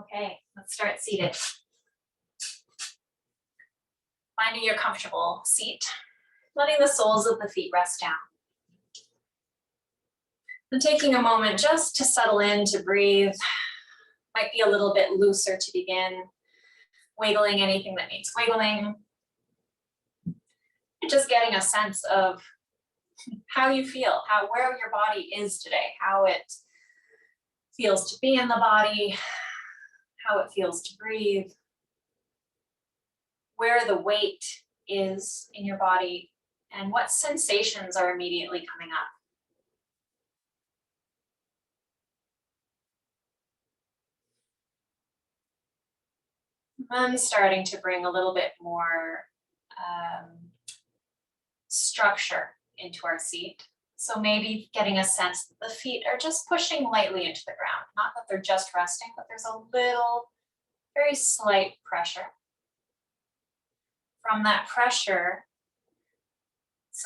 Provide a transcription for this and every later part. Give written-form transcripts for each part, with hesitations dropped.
Okay, let's start seated. Finding your comfortable seat, letting the soles of the feet rest down. And taking a moment just to settle in, to breathe. Might be a little bit looser to begin. Wiggling anything that needs wiggling. And just getting a sense of how you feel, where your body is today, how it feels to be in the body, how it feels to breathe, where the weight is in your body, and what sensations are immediately coming up. I'm starting to bring a little bit more structure into our seat. So maybe getting a sense that the feet are just pushing lightly into the ground, not that they're just resting, but there's a little, very slight pressure. From that pressure,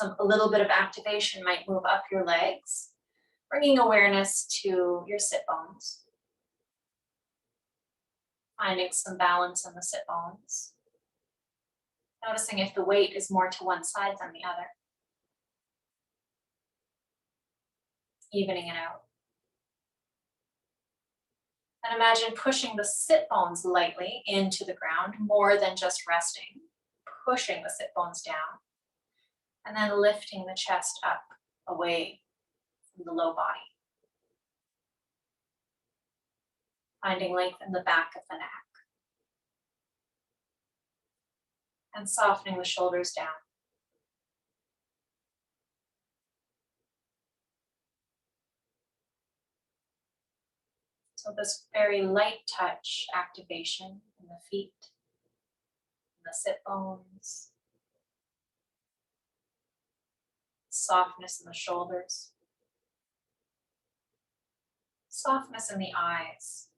a little bit of activation might move up your legs, bringing awareness to your sit bones. Finding some balance in the sit bones. Noticing if the weight is more to one side than the other. Evening it out. And imagine pushing the sit bones lightly into the ground, more than just resting. Pushing the sit bones down. And then lifting the chest up, away from the low body. Finding length in the back of the neck. And softening the shoulders down. So this very light touch activation in the feet, in the sit bones, softness in the shoulders, softness in the eyes,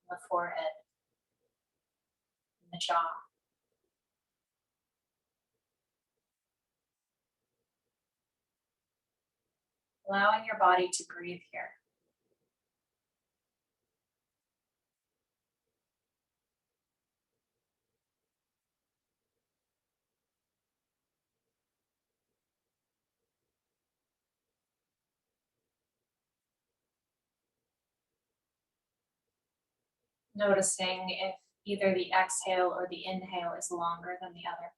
in the forehead, in the jaw. Allowing your body to breathe here. Noticing if either the exhale or the inhale is longer than the other.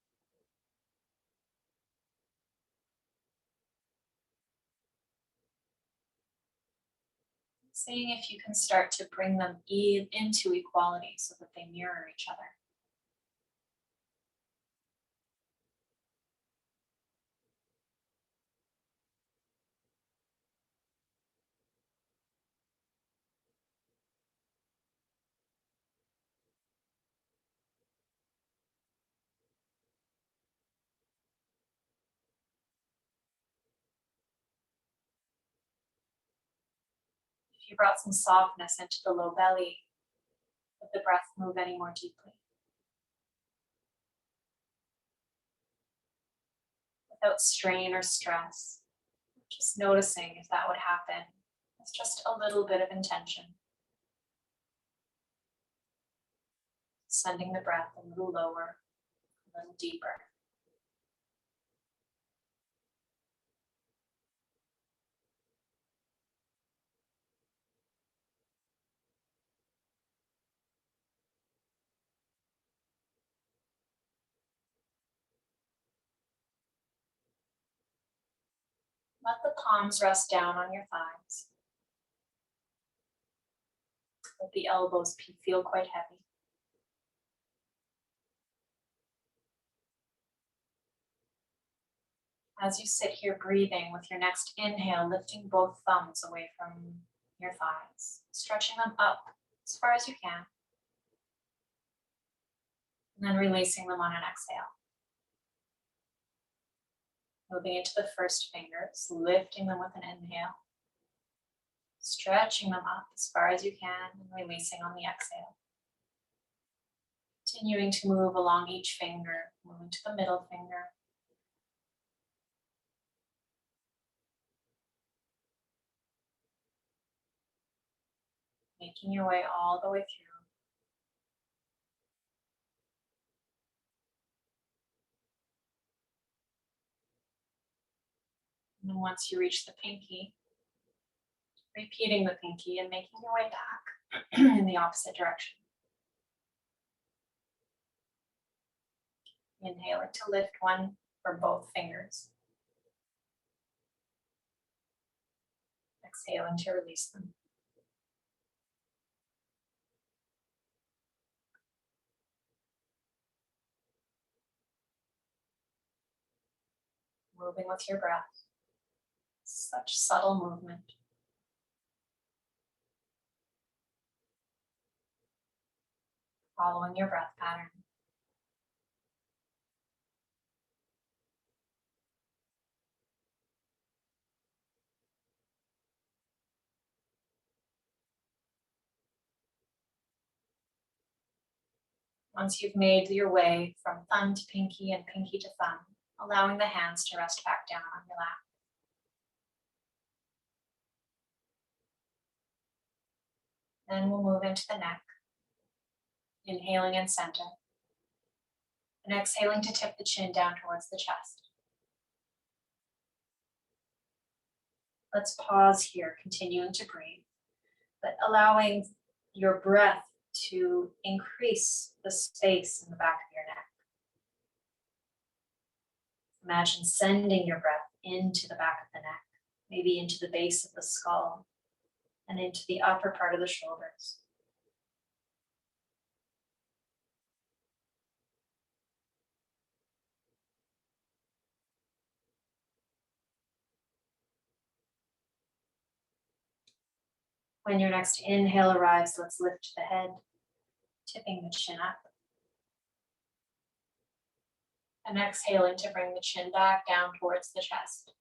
Seeing if you can start to bring them into equality so that they mirror each other. If you brought some softness into the low belly, let the breath move any more deeply. Without strain or stress, just noticing if that would happen. It's just a little bit of intention. Sending the breath a little lower, a little deeper. Let the palms rest down on your thighs. Let the elbows feel quite heavy. As you sit here breathing, with your next inhale, lifting both thumbs away from your thighs, stretching them up as far as you can, and then releasing them on an exhale. Moving into the first fingers, lifting them with an inhale, stretching them up as far as you can, and releasing on the exhale. Continuing to move along each finger, moving to the middle finger. making your way all the way through. And then once you reach the pinky, repeating the pinky and making your way back in the opposite direction. Inhaling to lift one or both fingers. Exhaling to release them. Moving with your breath. Such subtle movement. Following your breath pattern. Once you've made your way from thumb to pinky and pinky to thumb, allowing the hands to rest back down on your lap. Then we'll move into the neck. Inhaling in center. And exhaling to tip the chin down towards the chest. Let's pause here, continuing to breathe, but allowing your breath to increase the space in the back of your neck. Imagine sending your breath into the back of the neck, maybe into the base of the skull, and into the upper part of the shoulders. When your next inhale arrives, let's lift the head, tipping the chin up. And exhaling to bring the chin back down towards the chest.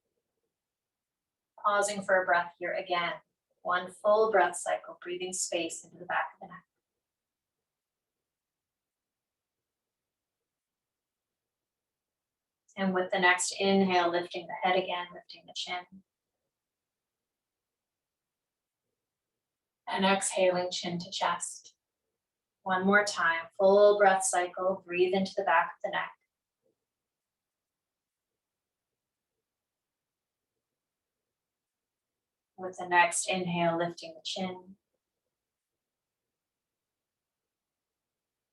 Pausing for a breath here again. One full breath cycle, breathing space into the back of the neck. And with the next inhale, lifting the head again, lifting the chin. And exhaling, chin to chest. One more time, full breath cycle, breathe into the back of the neck. With the next inhale, lifting the chin.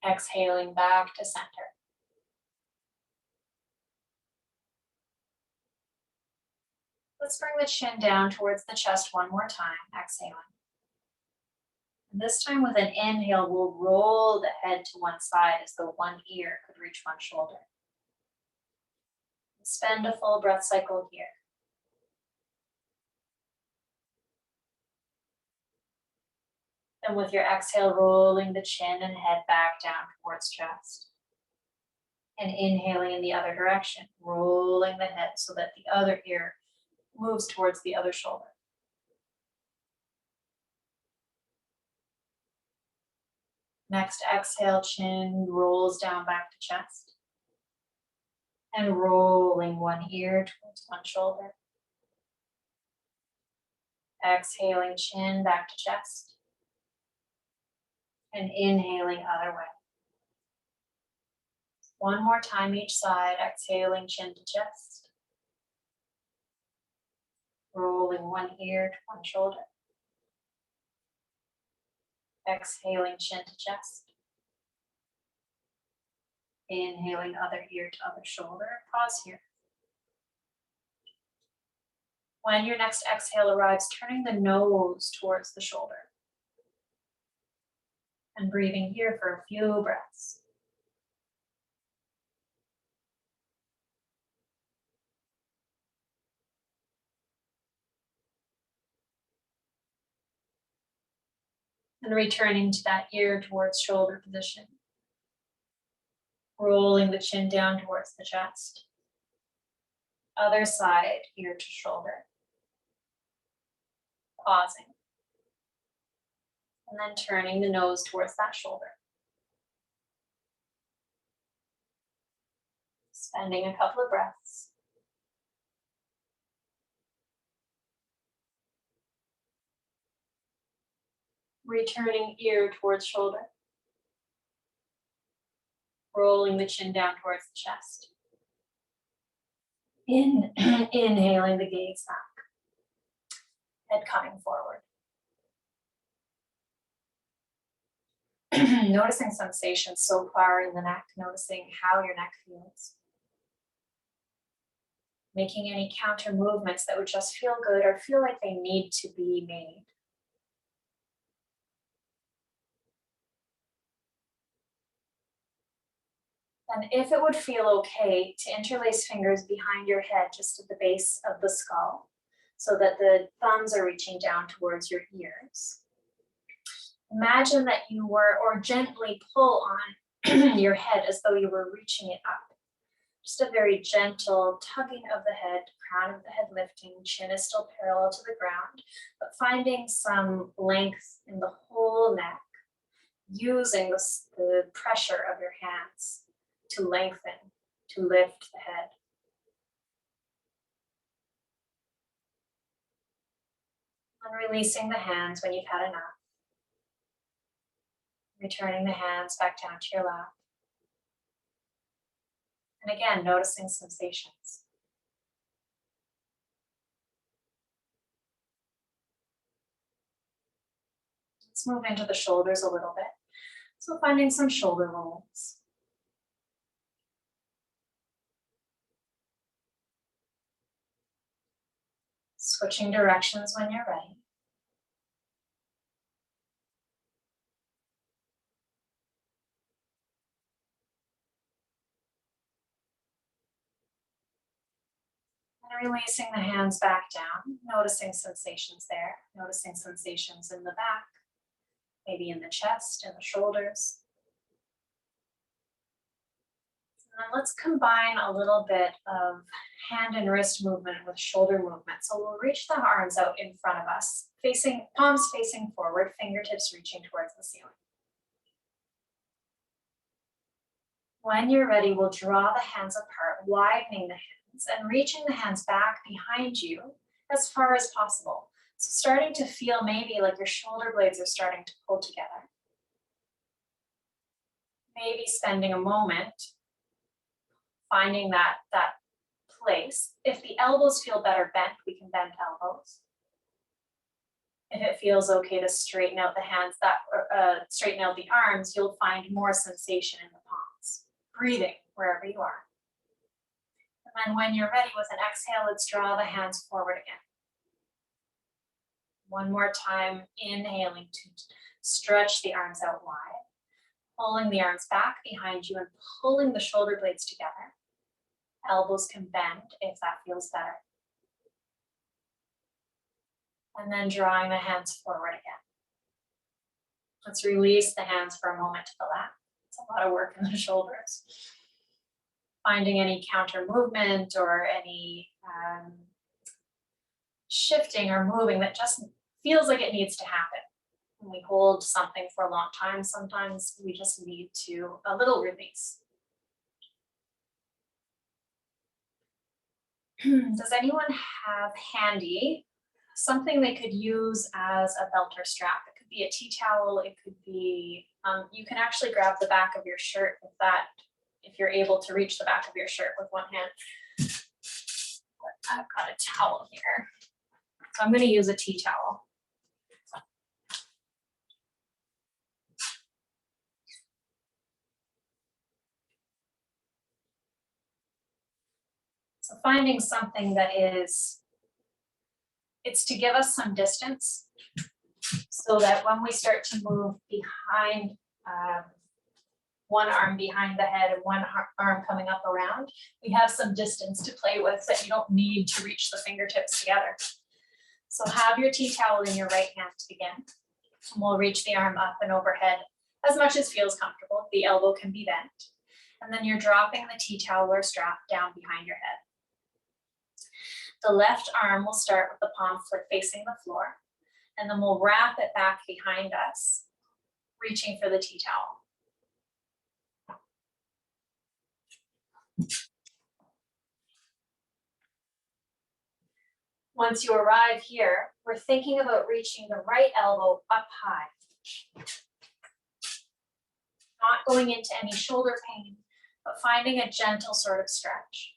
Exhaling back to center. Let's bring the chin down towards the chest one more time, exhaling. And this time with an inhale, we'll roll the head to one side as though one ear could reach one shoulder. Spend a full breath cycle here. And with your exhale, rolling the chin and head back down towards chest. And inhaling in the other direction, rolling the head so that the other ear moves towards the other shoulder. Next exhale, chin rolls down back to chest. And rolling one ear towards one shoulder. Exhaling, chin back to chest. And inhaling other way. One more time each side, exhaling, chin to chest. Rolling one ear to one shoulder. Exhaling, chin to chest. Inhaling, other ear to other shoulder. Pause here. When your next exhale arrives, turning the nose towards the shoulder. And breathing here for a few breaths. And returning to that ear towards shoulder position. Rolling the chin down towards the chest. Other side, ear to shoulder. Pausing. And then turning the nose towards that shoulder. Spending a couple of breaths. Returning ear towards shoulder. Rolling the chin down towards the chest. Inhaling the gaze back. Head coming forward. Noticing sensations so far in the neck, noticing how your neck feels. Making any counter movements that would just feel good or feel like they need to be made. And if it would feel okay to interlace fingers behind your head, just at the base of the skull, so that the thumbs are reaching down towards your ears. Imagine that you were, or gently pull on your head as though you were reaching it up. Just a very gentle tugging of the head, crown of the head lifting, chin is still parallel to the ground, but finding some length in the whole neck, using the pressure of your hands to lengthen, to lift the head. And releasing the hands when you've had enough. Returning the hands back down to your lap. And again, noticing sensations. Let's move into the shoulders a little bit. So finding some shoulder rolls. Switching directions when you're ready. And releasing the hands back down, noticing sensations there, noticing sensations in the back, maybe in the chest and the shoulders. And then let's combine a little bit of hand and wrist movement with shoulder movement. So we'll reach the arms out in front of us, palms facing forward, fingertips reaching towards the ceiling. When you're ready, we'll draw the hands apart, widening the hands and reaching the hands back behind you as far as possible. So starting to feel maybe like your shoulder blades are starting to pull together. Maybe spending a moment finding that place. If the elbows feel better bent, we can bend elbows. If it feels okay to straighten out the hands, straighten out the arms, you'll find more sensation in the palms. Breathing wherever you are. And then when you're ready with an exhale, let's draw the hands forward again. One more time, inhaling to stretch the arms out wide. Pulling the arms back behind you and pulling the shoulder blades together. Elbows can bend if that feels better. And then drawing the hands forward again. Let's release the hands for a moment to the lap. It's a lot of work in the shoulders. Finding any counter movement or any shifting or moving that just feels like it needs to happen. When we hold something for a long time, sometimes we just need a little release. Does anyone have handy something they could use as a belt or strap? It could be a tea towel, it could be, you can actually grab the back of your shirt with that, if you're able to reach the back of your shirt with one hand. I've got a towel here. So I'm going to use a tea towel. So finding something that it's to give us some distance so that when we start to move behind, one arm behind the head and one arm coming up around, we have some distance to play with that you don't need to reach the fingertips together. So have your tea towel in your right hand to begin. And we'll reach the arm up and overhead as much as feels comfortable. The elbow can be bent. And then you're dropping the tea towel or strap down behind your head. The left arm will start with the palm facing the floor, and then we'll wrap it back behind us, reaching for the tea towel. Once you arrive here, we're thinking about reaching the right elbow up high. Not going into any shoulder pain, but finding a gentle sort of stretch.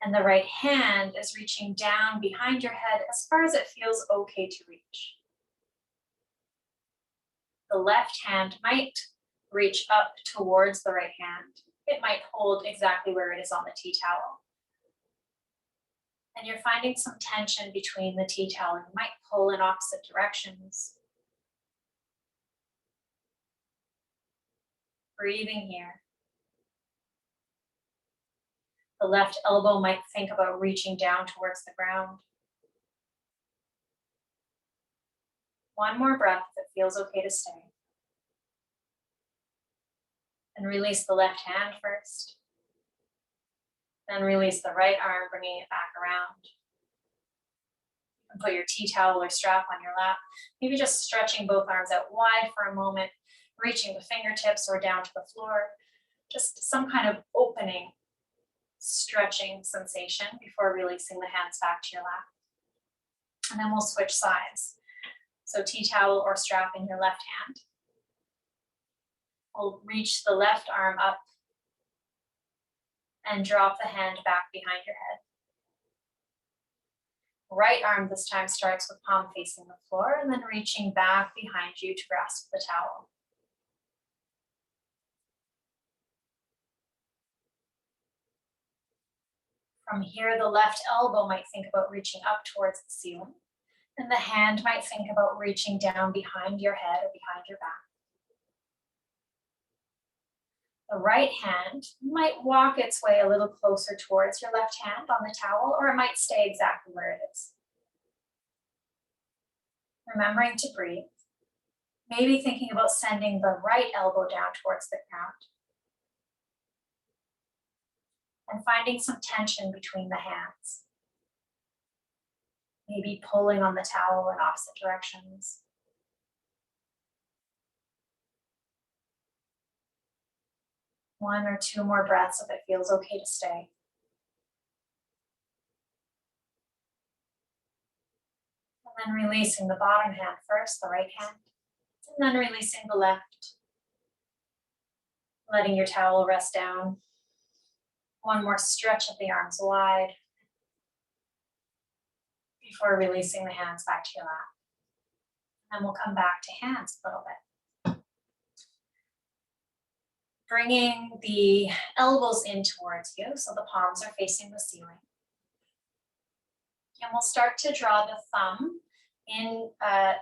And the right hand is reaching down behind your head as far as it feels okay to reach. The left hand might reach up towards the right hand. It might hold exactly where it is on the tea towel. And you're finding some tension between the tea towel and you might pull in opposite directions. Breathing here. The left elbow might think about reaching down towards the ground. One more breath if it feels okay to stay. And release the left hand first. Then release the right arm, bringing it back around. And put your tea towel or strap on your lap. Maybe just stretching both arms out wide for a moment, reaching the fingertips or down to the floor. Just some kind of opening, stretching sensation before releasing the hands back to your lap. And then we'll switch sides. So tea towel or strap in your left hand. We'll reach the left arm up and drop the hand back behind your head. Right arm this time starts with palm facing the floor and then reaching back behind you to grasp the towel. From here, the left elbow might think about reaching up towards the ceiling, and the hand might think about reaching down behind your head or behind your back. The right hand might walk its way a little closer towards your left hand on the towel, or it might stay exactly where it is. Remembering to breathe, maybe thinking about sending the right elbow down towards the ground. And finding some tension between the hands. Maybe pulling on the towel in opposite directions. One or two more breaths if it feels okay to stay. And then releasing the bottom hand first, the right hand, and then releasing the left. Letting your towel rest down. One more stretch of the arms wide before releasing the hands back to your lap. And we'll come back to hands a little bit. Bringing the elbows in towards you so the palms are facing the ceiling. And we'll start to draw the thumb in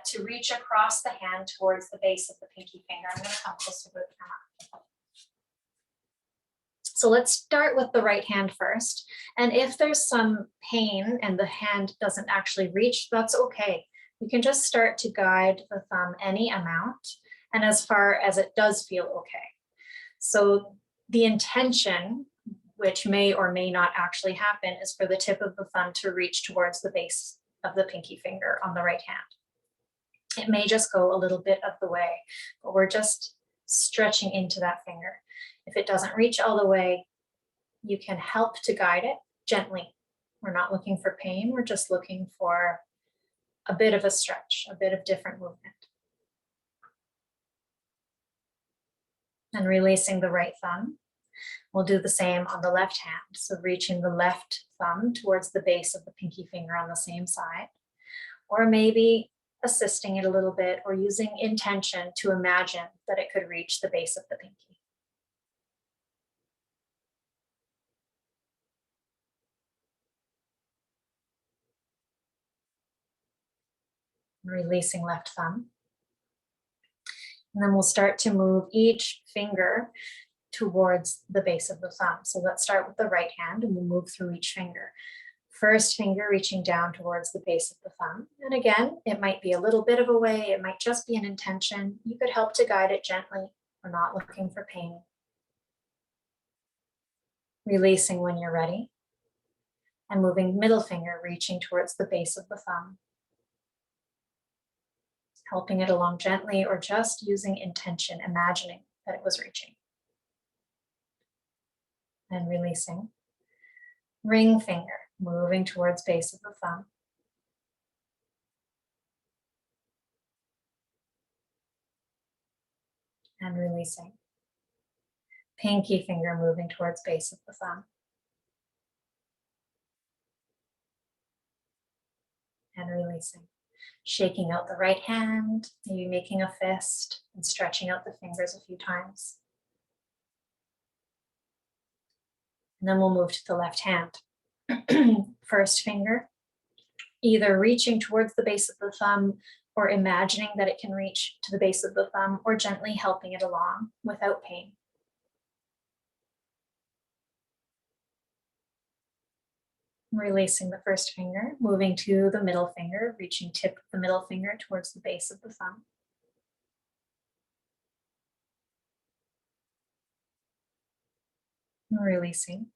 to reach across the hand towards the base of the pinky finger. I'm going to come closer to the camera. So let's start with the right hand first. And if there's some pain and the hand doesn't actually reach, that's okay. You can just start to guide the thumb any amount and as far as it does feel okay. So the intention, which may or may not actually happen, is for the tip of the thumb to reach towards the base of the pinky finger on the right hand. It may just go a little bit of the way, but we're just stretching into that finger. If it doesn't reach all the way, you can help to guide it gently. We're not looking for pain, we're just looking for a bit of a stretch, a bit of different movement. And releasing the right thumb. We'll do the same on the left hand. So reaching the left thumb towards the base of the pinky finger on the same side, or maybe assisting it a little bit or using intention to imagine that it could reach the base of the pinky. Releasing left thumb. And then we'll start to move each finger towards the base of the thumb. So let's start with the right hand and we'll move through each finger. First finger reaching down towards the base of the thumb. And again, it might be a little bit of a way, it might just be an intention. You could help to guide it gently. We're not looking for pain. Releasing when you're ready. And moving middle finger reaching towards the base of the thumb. Helping it along gently or just using intention, imagining that it was reaching. And releasing. Ring finger, moving towards base of the thumb. and releasing. Pinky finger moving towards base of the thumb. And releasing. Shaking out the right hand, maybe making a fist and stretching out the fingers a few times. And then we'll move to the left hand. First finger, either reaching towards the base of the thumb or imagining that it can reach to the base of the thumb, or gently helping it along without pain. Releasing the first finger, moving to the middle finger, reaching tip of the middle finger towards the base of the thumb. Releasing.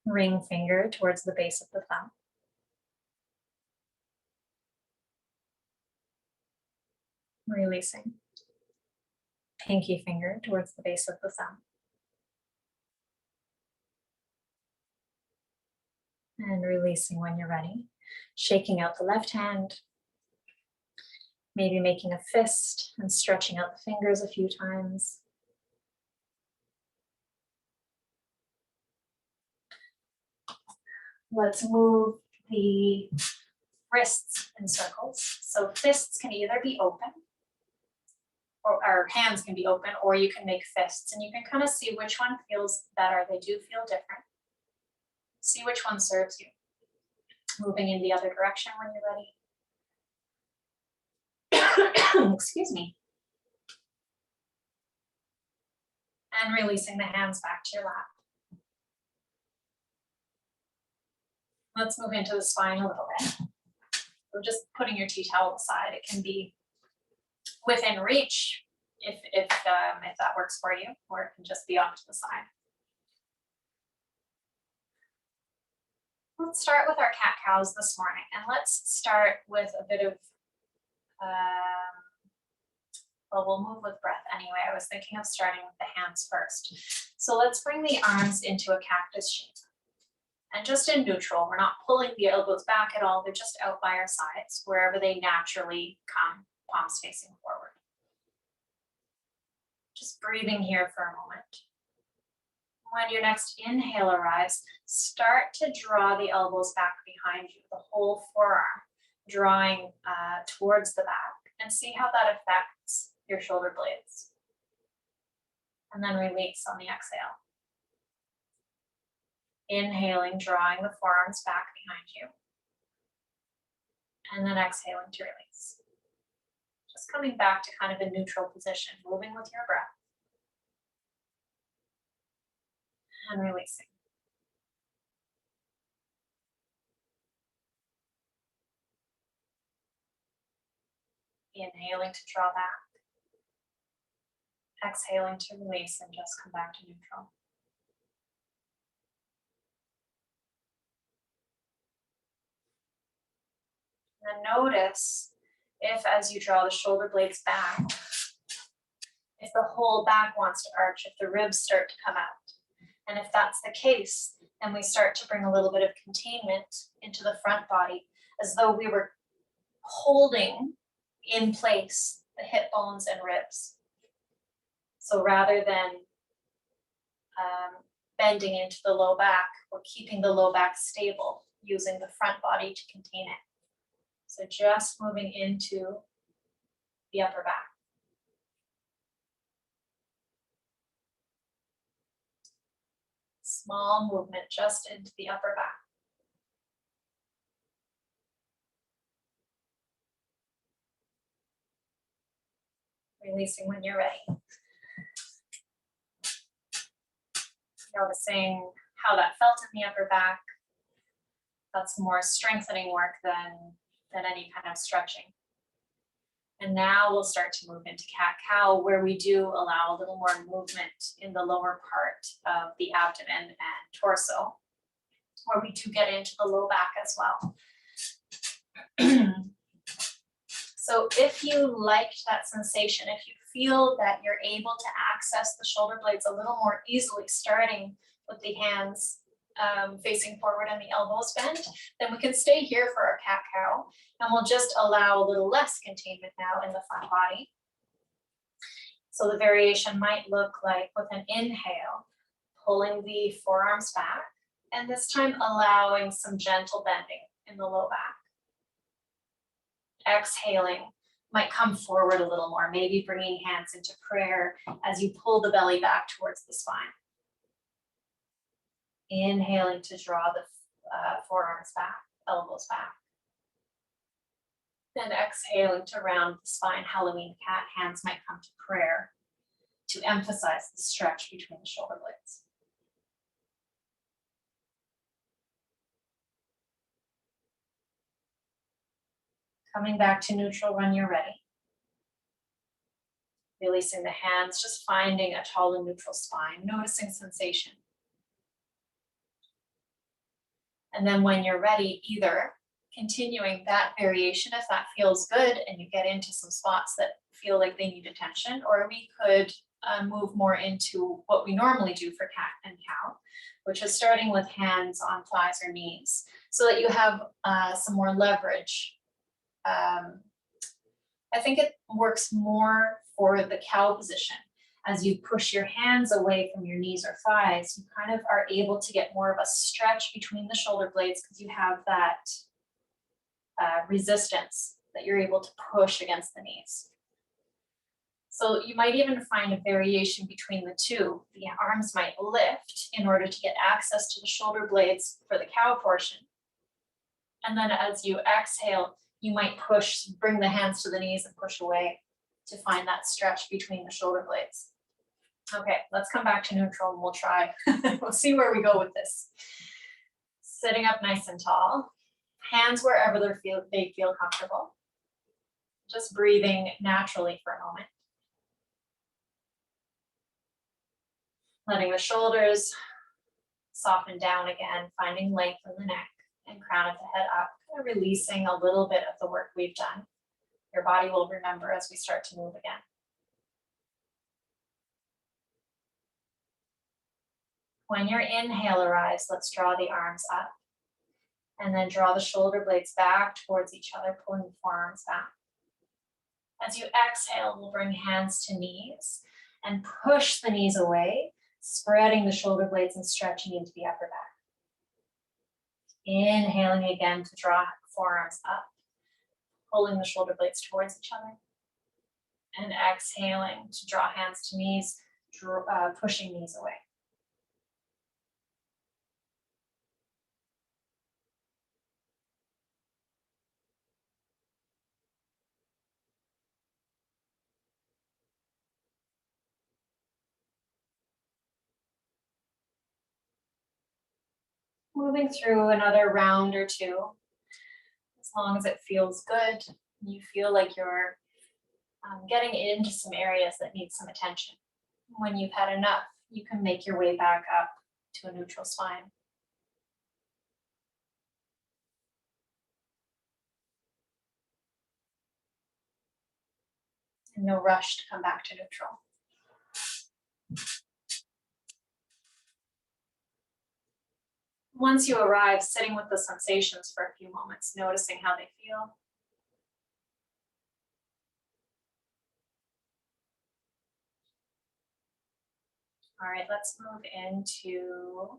Ring finger towards the base of the thumb. Releasing. Pinky finger towards the base of the thumb. And releasing when you're ready. Shaking out the left hand. Maybe making a fist and stretching out the fingers a few times. Let's move the wrists in circles. So fists can either be open, or hands can be open, or you can make fists, and you can kind of see which one feels better. They do feel different. See which one serves you. Moving in the other direction when you're ready. Excuse me. And releasing the hands back to your lap. Let's move into the spine a little bit. So just putting your tea towel aside, it can be within reach if that works for you, or it can just be off to the side. Let's start with our cat-cows this morning, and let's start with a bit of, well, we'll move with breath anyway. I was thinking of starting with the hands first. So let's bring the arms into a cactus shape. And just in neutral, we're not pulling the elbows back at all, they're just out by our sides, wherever they naturally come, palms facing forward. Just breathing here for a moment. When your next inhale arrives, start to draw the elbows back behind you, the whole forearm, drawing towards the back, and see how that affects your shoulder blades. And then release on the exhale. Inhaling, drawing the forearms back behind you. And then exhaling to release. Just coming back to kind of a neutral position, moving with your breath. And releasing. Inhaling to draw back. Exhaling to release and just come back to neutral. And notice if, as you draw the shoulder blades back, if the whole back wants to arch, if the ribs start to come out. And if that's the case, then we start to bring a little bit of containment into the front body, as though we were holding in place the hip bones and ribs. So rather than bending into the low back, we're keeping the low back stable, using the front body to contain it. So just moving into the upper back. Small movement just into the upper back. Releasing when you're ready. Noticing how that felt in the upper back. That's more strengthening work than any kind of stretching. And now we'll start to move into cat-cow, where we do allow a little more movement in the lower part of the abdomen and torso, where we do get into the low back as well. So if you liked that sensation, if you feel that you're able to access the shoulder blades a little more easily, starting with the hands facing forward and the elbows bent, then we can stay here for our cat-cow, and we'll just allow a little less containment now in the front body. So the variation might look like with an inhale, pulling the forearms back, and this time allowing some gentle bending in the low back. Exhaling might come forward a little more, maybe bringing hands into prayer as you pull the belly back towards the spine. Inhaling to draw the forearms back, elbows back. Then exhaling to round the spine, Halloween cat. Hands might come to prayer to emphasize the stretch between the shoulder blades. Coming back to neutral when you're ready. Releasing the hands, just finding a tall and neutral spine, noticing sensation. And then when you're ready, either continuing that variation if that feels good and you get into some spots that feel like they need attention, or we could move more into what we normally do for cat and cow, which is starting with hands on thighs or knees so that you have some more leverage. I think it works more for the cow position. As you push your hands away from your knees or thighs, you kind of are able to get more of a stretch between the shoulder blades because you have that resistance that you're able to push against the knees. So you might even find a variation between the two. The arms might lift in order to get access to the shoulder blades for the cow portion. And then as you exhale, you might push, bring the hands to the knees and push away to find that stretch between the shoulder blades. Okay, let's come back to neutral and we'll try. We'll see where we go with this. Sitting up nice and tall, hands wherever they feel comfortable. Just breathing naturally for a moment. Letting the shoulders soften down again, finding length in the neck and crown of the head up, kind of releasing a little bit of the work we've done. Your body will remember as we start to move again. When your inhale arrives, let's draw the arms up and then draw the shoulder blades back towards each other, pulling the forearms back. As you exhale, we'll bring hands to knees and push the knees away, spreading the shoulder blades and stretching into the upper back. Inhaling again to draw forearms up, pulling the shoulder blades towards each other. And exhaling to draw hands to knees, pushing knees away. Moving through another round or two, as long as it feels good, you feel like you're getting into some areas that need some attention. When you've had enough, you can make your way back up to a neutral spine. And no rush to come back to neutral. Once you arrive, sitting with the sensations for a few moments, noticing how they feel. All right, let's move into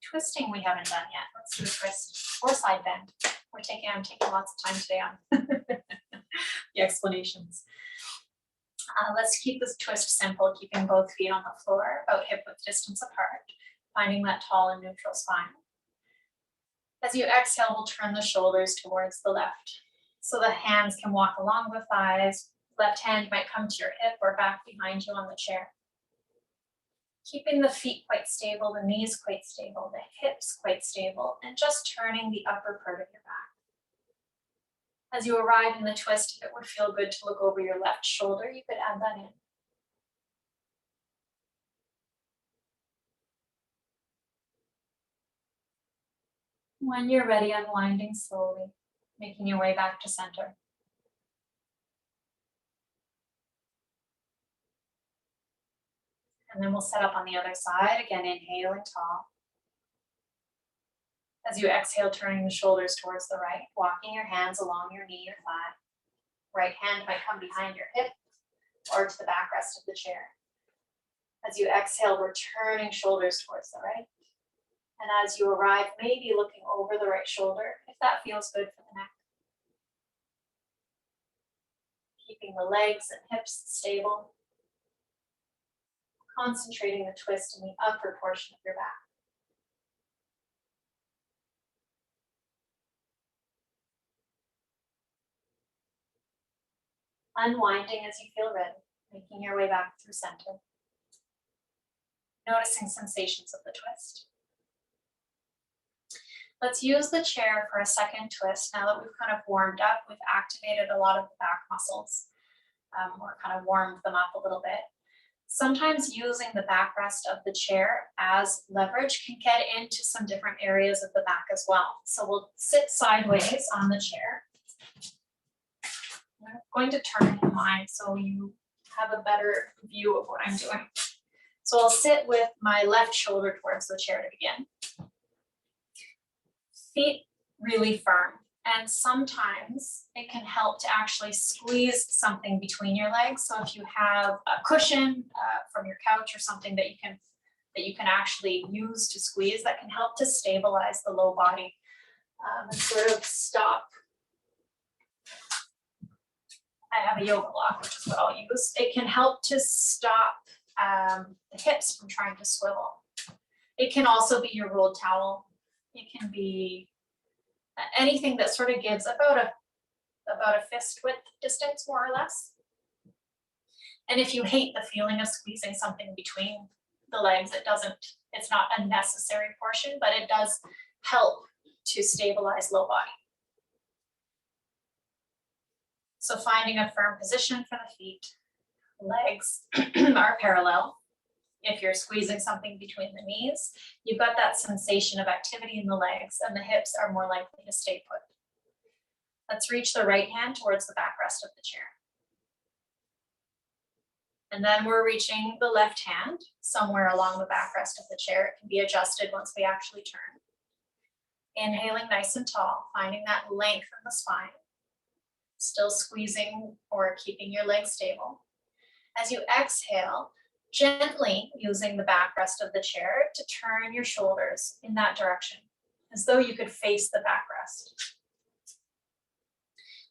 twisting we haven't done yet. Let's do a twist or side bend. I'm taking lots of time today on the explanations. Let's keep this twist simple, keeping both feet on the floor, about hip width distance apart, finding that tall and neutral spine. As you exhale, we'll turn the shoulders towards the left. So the hands can walk along the thighs. Left hand might come to your hip or back behind you on the chair. Keeping the feet quite stable, the knees quite stable, the hips quite stable, and just turning the upper part of your back. As you arrive in the twist, if it would feel good to look over your left shoulder, you could add that in. When you're ready, unwinding slowly, making your way back to center. And then we'll set up on the other side, again inhaling tall. As you exhale, turning the shoulders towards the right, walking your hands along your knee or thigh. Right hand might come behind your hip, or to the backrest of the chair. As you exhale, returning shoulders towards the right. And as you arrive, maybe looking over the right shoulder, if that feels good for the neck. Keeping the legs and hips stable. Concentrating the twist in the upper portion of your back. Unwinding as you feel ready, making your way back through center. Noticing sensations of the twist. Let's use the chair for a second twist. Now that we've kind of warmed up, we've activated a lot of the back muscles, or kind of warmed them up a little bit. Sometimes using the backrest of the chair as leverage can get into some different areas of the back as well. So we'll sit sideways on the chair. I'm going to turn mine so you have a better view of what I'm doing. So I'll sit with my left shoulder towards the chair to begin. Feet really firm, and sometimes it can help to actually squeeze something between your legs. So if you have a cushion from your couch or something that you can actually use to squeeze, that can help to stabilize the low body and sort of stop. I have a yoga block, which is what I'll use. It can help to stop the hips from trying to swivel. It can also be your rolled towel. It can be anything that sort of gives about a fist width distance, more or less. And if you hate the feeling of squeezing something between the legs, it's not a necessary portion, but it does help to stabilize low body. So finding a firm position for the feet, legs are parallel. If you're squeezing something between the knees, you've got that sensation of activity in the legs, and the hips are more likely to stay put. Let's reach the right hand towards the backrest of the chair. And then we're reaching the left hand somewhere along the backrest of the chair. It can be adjusted once we actually turn. Inhaling nice and tall, finding that length in the spine. Still squeezing or keeping your legs stable. As you exhale, gently using the backrest of the chair to turn your shoulders in that direction, as though you could face the backrest.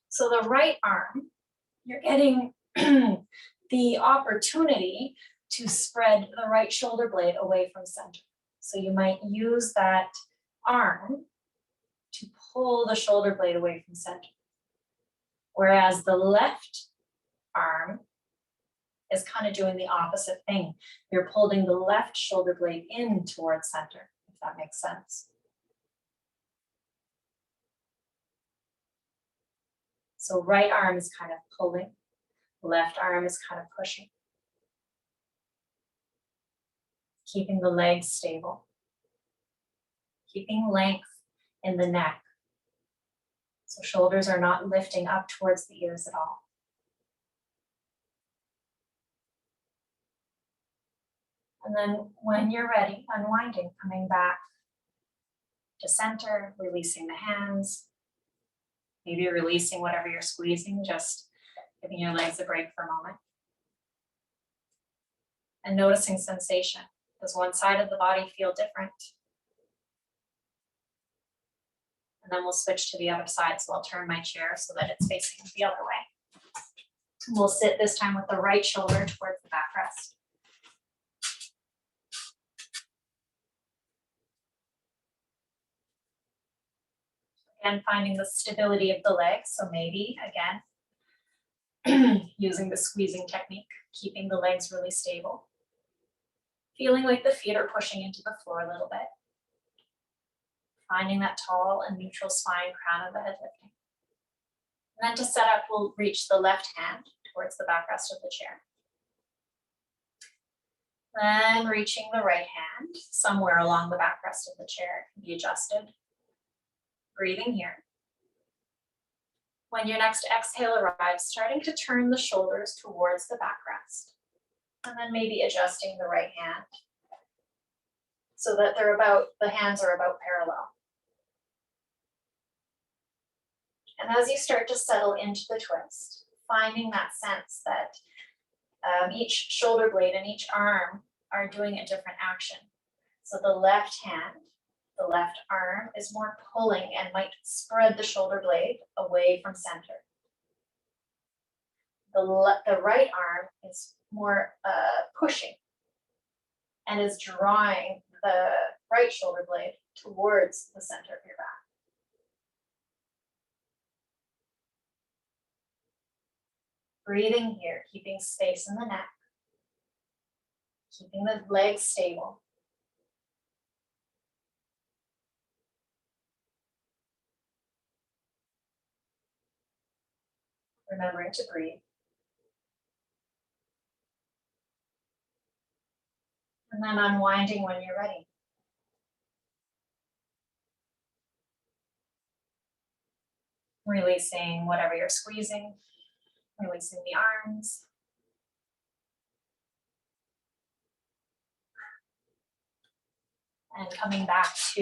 So the right arm, you're getting the opportunity to spread the right shoulder blade away from center. So you might use that arm to pull the shoulder blade away from center. Whereas the left arm is kind of doing the opposite thing. You're pulling the left shoulder blade in towards center, if that makes sense. So right arm is kind of pulling, left arm is kind of pushing. Keeping the legs stable. Keeping length in the neck. So shoulders are not lifting up towards the ears at all. And then when you're ready, unwinding, coming back to center, releasing the hands, maybe releasing whatever you're squeezing, just giving your legs a break for a moment. And noticing sensation. Does one side of the body feel different? And then we'll switch to the other side. So I'll turn my chair so that it's facing the other way. We'll sit this time with the right shoulder towards the backrest. Again, finding the stability of the legs. So maybe, again, using the squeezing technique, keeping the legs really stable. Feeling like the feet are pushing into the floor a little bit. Finding that tall and neutral spine, crown of the head lifting. And then to set up, we'll reach the left hand towards the backrest of the chair. Then reaching the right hand somewhere along the backrest of the chair, can be adjusted. Breathing here. When your next exhale arrives, starting to turn the shoulders towards the backrest. And then maybe adjusting the right hand so that the hands are about parallel. And as you start to settle into the twist, finding that sense that Each shoulder blade and each arm are doing a different action. So the left hand, the left arm is more pulling and might spread the shoulder blade away from center. The right arm is more pushing and is drawing the right shoulder blade towards the center of your back. Breathing here, keeping space in the neck, keeping the legs stable. Remembering to breathe. And then unwinding when you're ready. Releasing whatever you're squeezing, releasing the arms. And coming back to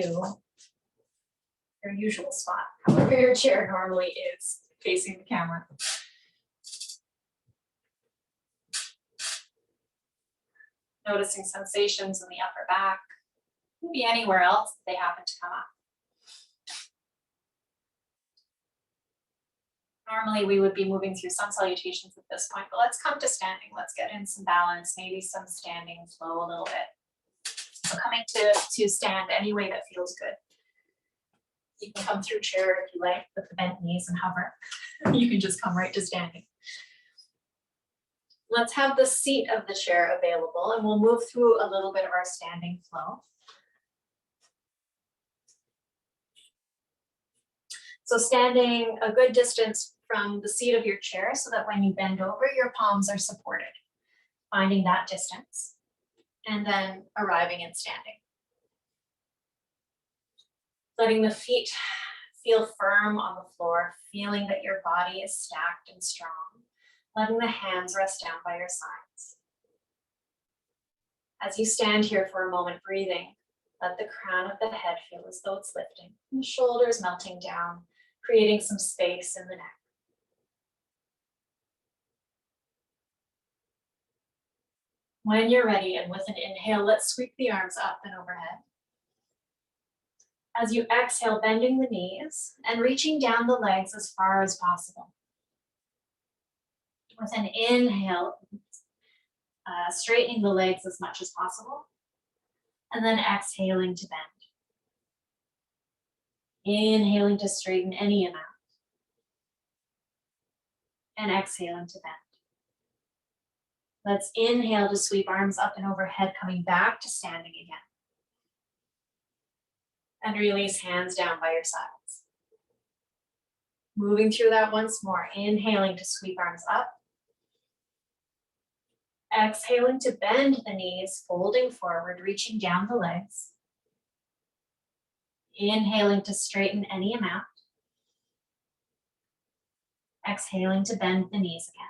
your usual spot, where your chair normally is, facing the camera. Noticing sensations in the upper back, maybe anywhere else that they happen to come up. Normally we would be moving through sun salutations at this point, but let's come to standing. Let's get in some balance, maybe some standing flow a little bit. So coming to stand any way that feels good. You can come through chair if you like, with the bent knees and hover. You can just come right to standing. Let's have the seat of the chair available and we'll move through a little bit of our standing flow. So standing a good distance from the seat of your chair so that when you bend over, your palms are supported. Finding that distance and then arriving in standing. Letting the feet feel firm on the floor, feeling that your body is stacked and strong. Letting the hands rest down by your sides. As you stand here for a moment breathing, let the crown of the head feel as though it's lifting, and the shoulders melting down, creating some space in the neck. When you're ready and with an inhale, let's sweep the arms up and overhead. As you exhale, bending the knees and reaching down the legs as far as possible. With an inhale, straightening the legs as much as possible, and then exhaling to bend. Inhaling to straighten any amount, and exhaling to bend. Let's inhale to sweep arms up and overhead, coming back to standing again. And release hands down by your sides. Moving through that once more, inhaling to sweep arms up. Exhaling to bend the knees, folding forward, reaching down the legs. Inhaling to straighten any amount. Exhaling to bend the knees again.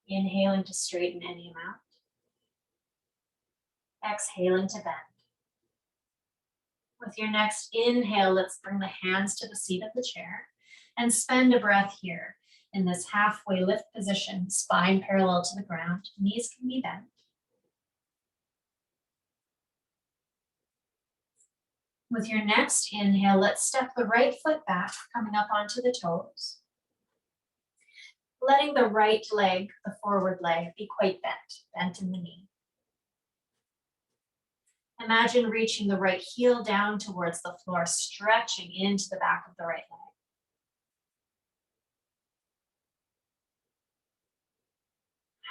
Inhaling to straighten any amount. Exhaling to bend. With your next inhale, let's bring the hands to the seat of the chair and spend a breath here in this halfway lift position, spine parallel to the ground, knees can be bent. With your next inhale, let's step the right foot back, coming up onto the toes. Letting the right leg, the forward leg, be quite bent in the knee. Imagine reaching the right heel down towards the floor, stretching into the back of the right leg.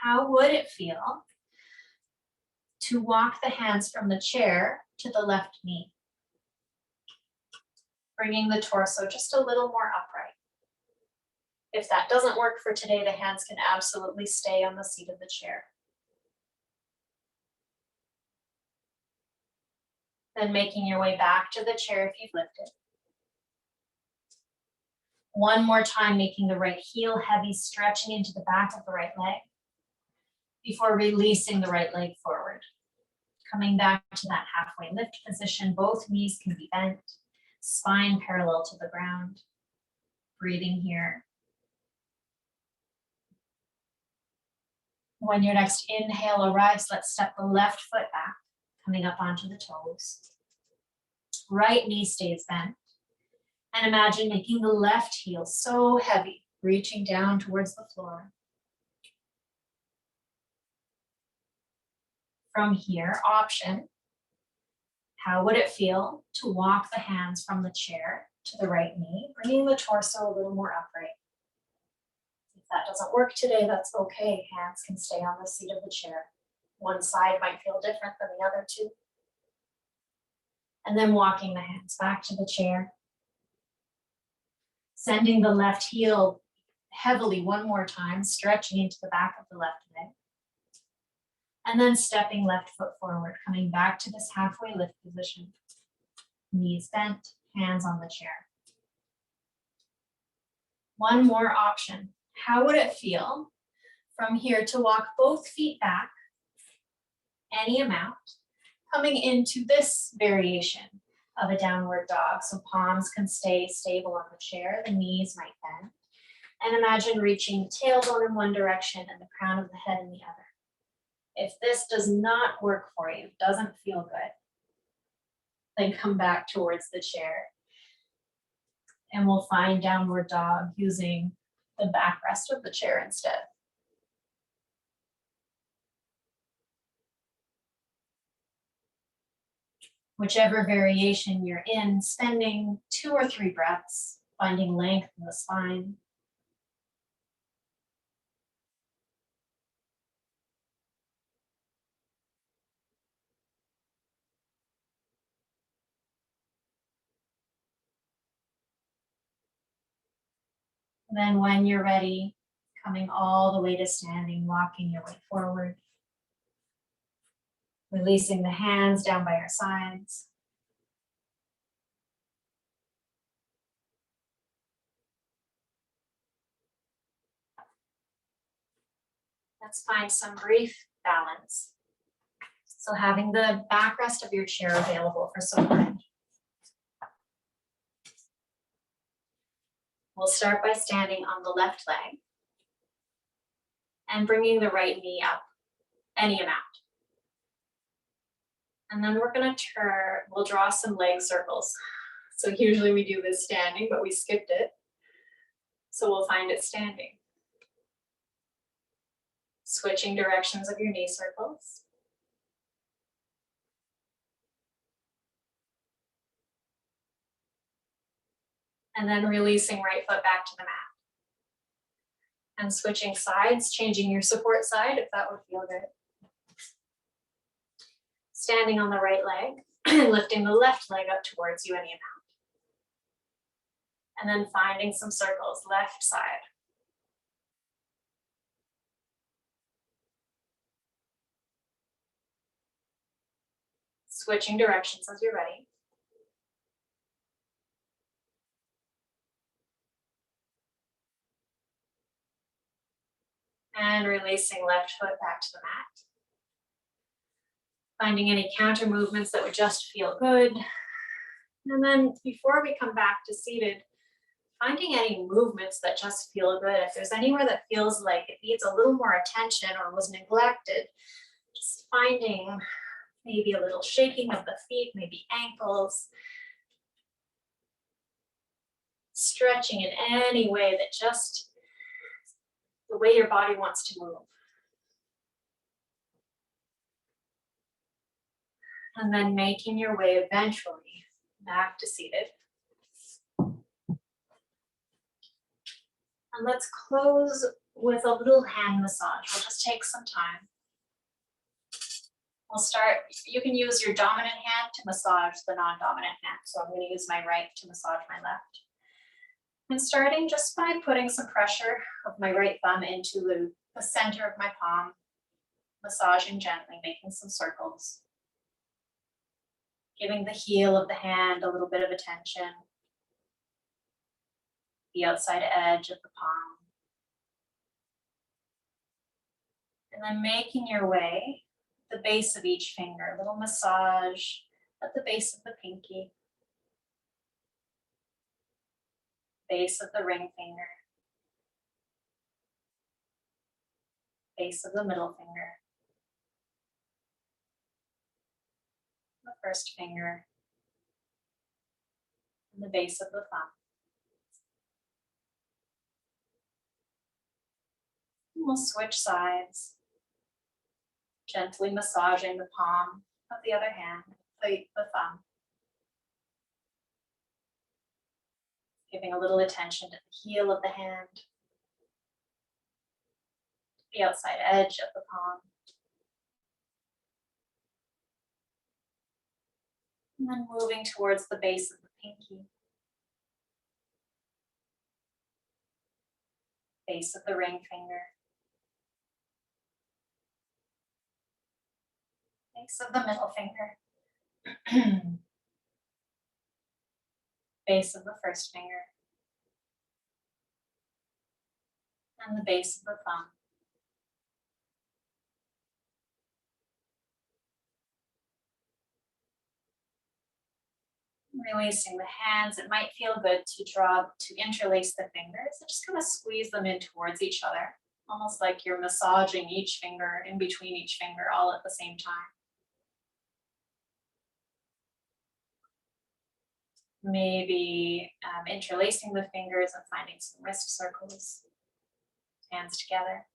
How would it feel to walk the hands from the chair to the left knee? Bringing the torso just a little more upright. If that doesn't work for today, the hands can absolutely stay on the seat of the chair. Then making your way back to the chair if you've lifted. One more time, making the right heel heavy, stretching into the back of the right leg before releasing the right leg forward. Coming back to that halfway lift position, both knees can be bent, spine parallel to the ground. Breathing here. When your next inhale arrives, let's step the left foot back, coming up onto the toes. Right knee stays bent. And imagine making the left heel so heavy, reaching down towards the floor. From here, option. How would it feel to walk the hands from the chair to the right knee, bringing the torso a little more upright? If that doesn't work today, that's okay. Hands can stay on the seat of the chair. One side might feel different than the other too. And then walking the hands back to the chair. Sending the left heel heavily one more time, stretching into the back of the left leg. And then stepping left foot forward, coming back to this halfway lift position. Knees bent, hands on the chair. One more option. How would it feel from here to walk both feet back, any amount, coming into this variation of a downward dog? So palms can stay stable on the chair, the knees might bend. And imagine reaching the tailbone in one direction and the crown of the head in the other. If this does not work for you, doesn't feel good, then come back towards the chair. And we'll find downward dog using the backrest of the chair instead. Whichever variation you're in, spending 2 or 3 breaths, finding length in the spine. Then when you're ready, coming all the way to standing, walking your way forward. Releasing the hands down by your sides. Let's find some brief balance. So having the backrest of your chair available for support. We'll start by standing on the left leg and bringing the right knee up any amount. And then we're gonna turn, we'll draw some leg circles. So usually we do this standing, but we skipped it. So we'll find it standing. Switching directions of your knee circles. And then releasing right foot back to the mat. And switching sides, changing your support side if that would feel good. Standing on the right leg, and lifting the left leg up towards you any amount. And then finding some circles, left side. Switching directions as you're ready. And releasing left foot back to the mat. Finding any counter movements that would just feel good. And then before we come back to seated, finding any movements that just feel good. If there's anywhere that feels like it needs a little more attention or was neglected, just finding maybe a little shaking of the feet, maybe ankles. Stretching in any way that just the way your body wants to move. And then making your way eventually back to seated. And let's close with a little hand massage. We'll just take some time. We'll start, you can use your dominant hand to massage the non-dominant hand. So I'm going to use my right to massage my left. And starting just by putting some pressure of my right thumb into the center of my palm, massaging gently, making some circles. Giving the heel of the hand a little bit of attention. The outside edge of the palm. And then making your way, the base of each finger, a little massage at the base of the pinky. Base of the ring finger. base of the middle finger, the first finger, and the base of the thumb. And we'll switch sides, gently massaging the palm of the other hand, the thumb, giving a little attention to the heel of the hand, the outside edge of the palm. And then moving towards the base of the pinky, base of the ring finger, base of the middle finger, base of the first finger, and the base of the thumb. Releasing the hands, it might feel good to interlace the fingers and just kind of squeeze them in towards each other, almost like you're massaging each finger in between each finger all at the same time. Maybe interlacing the fingers and finding some wrist circles, hands together,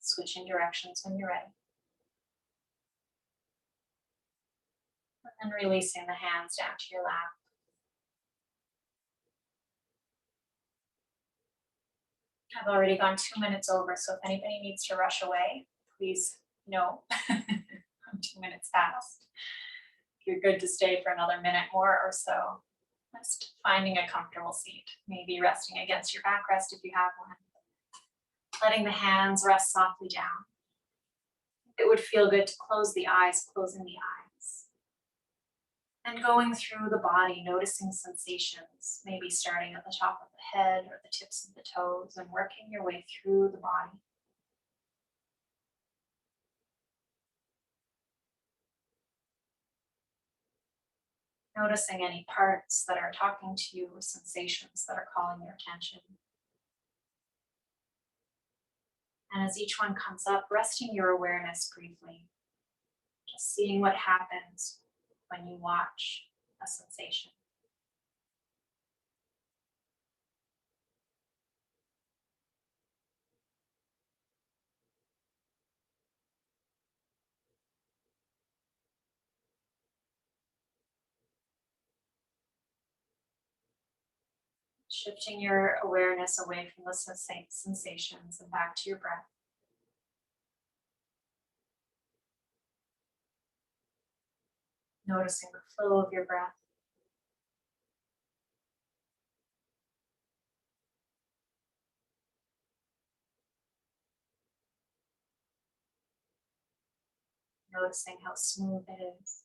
switching directions when you're ready. And releasing the hands down to your lap. I've already gone 2 minutes over, so if anybody needs to rush away, please know. I'm 2 minutes past. If you're good to stay for another minute more or so, just finding a comfortable seat, maybe resting against your backrest if you have one. Letting the hands rest softly down. It would feel good to close the eyes, closing the eyes. And going through the body, noticing sensations, maybe starting at the top of the head or the tips of the toes and working your way through the body. Noticing any parts that are talking to you, sensations that are calling your attention. And as each one comes up, resting your awareness briefly, just seeing what happens when you watch a sensation. Shifting your awareness away from the sensations and back to your breath. Noticing the flow of your breath. Noticing how smooth it is.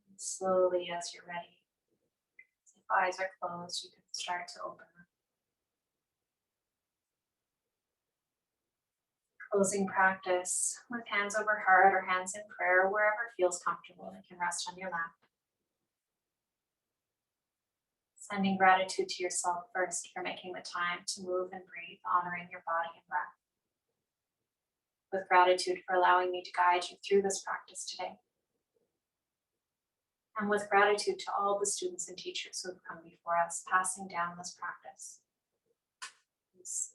And slowly, as you're ready, if eyes are closed, you can start to open them. Closing practice with hands over heart or hands in prayer, wherever feels comfortable. They can rest on your lap. Sending gratitude to yourself first for making the time to move and breathe, honoring your body and breath. With gratitude for allowing me to guide you through this practice today. And with gratitude to all the students and teachers who have come before us, passing down this practice. These